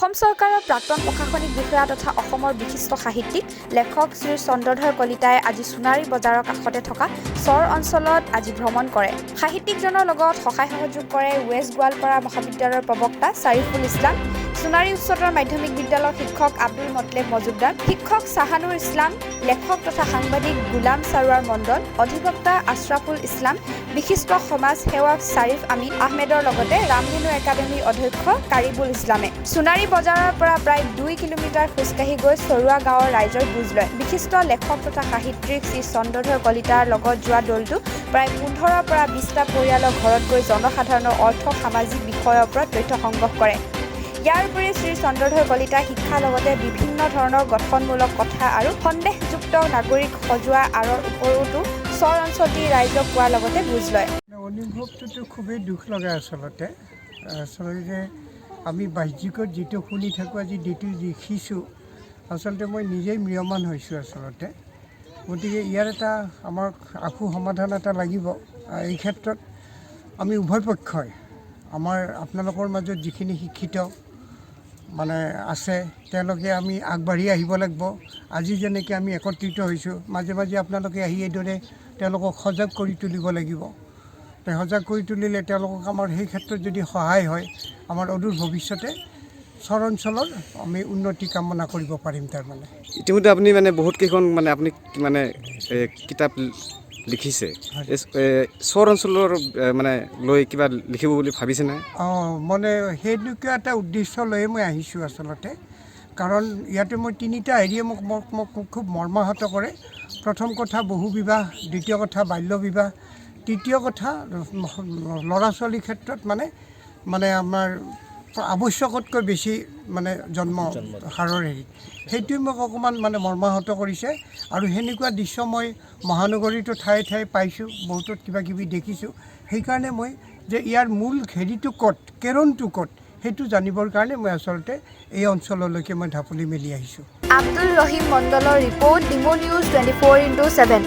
অসম চৰকাৰৰ প্ৰাক্তন প্ৰশাসনিক বিষয়া তথা অসমৰ বিশিষ্ট সাহিত্যিক লেখক শ্ৰী চন্দ্ৰধৰ কলিতাই আজি সোণাৰী বজাৰৰ কাষতে থকা চৰ অঞ্চলত আজি ভ্ৰমণ কৰে। সাহিত্যিকজনৰ লগত সহায় সহযোগ কৰে ৱেষ্ট গোৱালপাৰা মহাবিদ্যালয়ৰ প্ৰবক্তা চাৰিফুল ইছলাম, সোণাৰী উচ্চতৰ মাধ্যমিক বিদ্যালয়ৰ শিক্ষক আব্দুল মতলেব মজুমদাৰ, শিক্ষক চাহানুৰ ইছলাম, লেখক তথা সাংবাদিক গোলাম সাৰোৱাৰ মণ্ডল, অধিবক্তা আশ্ৰাফুল ইছলাম, বিশিষ্ট সমাজ সেৱক চাৰিফ আমিন আহমেদৰ লগতে ৰামধেনু একাডেমীৰ অধ্যক্ষ কাৰিবুল ইছলামে সোণাৰী বজাৰৰ পৰা প্ৰায় 2 কিলোমিটাৰ খোজকাঢ়ি গৈ চৰুৱা গাঁৱৰ ৰাইজৰ বুজ লয়। বিশিষ্ট লেখক তথা সাহিত্যিক শ্ৰী চন্দ্ৰধৰ কলিতাৰ লগত যোৱা দলটো প্ৰায় 15ৰ পৰা 20টা পৰিয়ালৰ ঘৰত গৈ জনসাধাৰণৰ অৰ্থ সামাজিক বিষয়ৰ ওপৰত তথ্য সংগ্ৰহ কৰে। ইয়াৰ উপৰি শ্ৰী চন্দ্ৰধৰ কলিতাই শিক্ষাৰ লগতে বিভিন্ন ধৰণৰ গঠনমূলক কথা আৰু সন্দেহযুক্ত নাগৰিক সজোৱা আঁৰৰ ওপৰতো চৰ অঞ্চলটিৰ ৰাইজক কোৱাৰ লগতে বুজ লয়। অনুভৱটোতো খুবেই দুখ লগা আচলতে আমি বাহ্যিকত যিটো শুনি থাকোঁ, আজি যিটো দেখিছোঁ, আচলতে মই নিজেই ম্ৰিয়মান হৈছোঁ আচলতে। গতিকে ইয়াৰ এটা আমাৰ আশু সমাধান এটা লাগিব। এই ক্ষেত্ৰত আমি উভয় পক্ষই আমাৰ আপোনালোকৰ মাজত যিখিনি শিক্ষিত আছে তেওঁলোকে আমি আগবাঢ়ি আহিব লাগিব। আজি যেনেকৈ আমি একত্ৰিত হৈছোঁ, মাজে মাজে আপোনালোকে আহি এইদৰে তেওঁলোকক সজাগ কৰি তুলিব লাগিব। সজাগ কৰি তুলিলে তেওঁলোকক আমাৰ সেই ক্ষেত্ৰত যদি সহায় হয়, আমাৰ অদূৰ ভৱিষ্যতে চৰ অঞ্চলৰ আমি উন্নতি কামনা কৰিব পাৰিম। তাৰমানে ইতিমধ্যে আপুনি বহুত কেইখন আপুনি কিতাপ লিখিছে, চৰ অঞ্চলৰ লৈ কিবা লিখিব বুলি ভাবিছেনে? সেইটোকে এটা উদ্দেশ্য লৈয়ে মই আহিছোঁ আচলতে। কাৰণ ইয়াতে মই 3টা হেৰিয়ে মোক খুব মৰ্মাহত কৰে। প্ৰথম কথা বহু বিবাহ, দ্বিতীয় কথা বাল্য বিবাহ, তৃতীয় কথা ল'ৰা ছোৱালীৰ ক্ষেত্ৰত আমাৰ আৱশ্যকতকৈ বেছি জন্ম হাৰৰ হেৰি, সেইটোৱে মোক অকণমান মৰ্মাহত কৰিছে। আৰু সেনেকুৱা দৃশ্য মই মহানগৰীতো ঠায়ে ঠায়ে পাইছোঁ, বহুতত কিবা কিবি দেখিছোঁ। সেইকাৰণে মই যে ইয়াৰ মূল হেৰিটো ক'ত, কেৰণটো ক'ত, সেইটো জানিবৰ কাৰণে মই আচলতে এই অঞ্চললৈকে মই ঢাপলি মেলি আহিছোঁ। আব্দুল ৰহিম মণ্ডলৰ ৰিপৰ্ট, ডিমো নিউজ 24/7।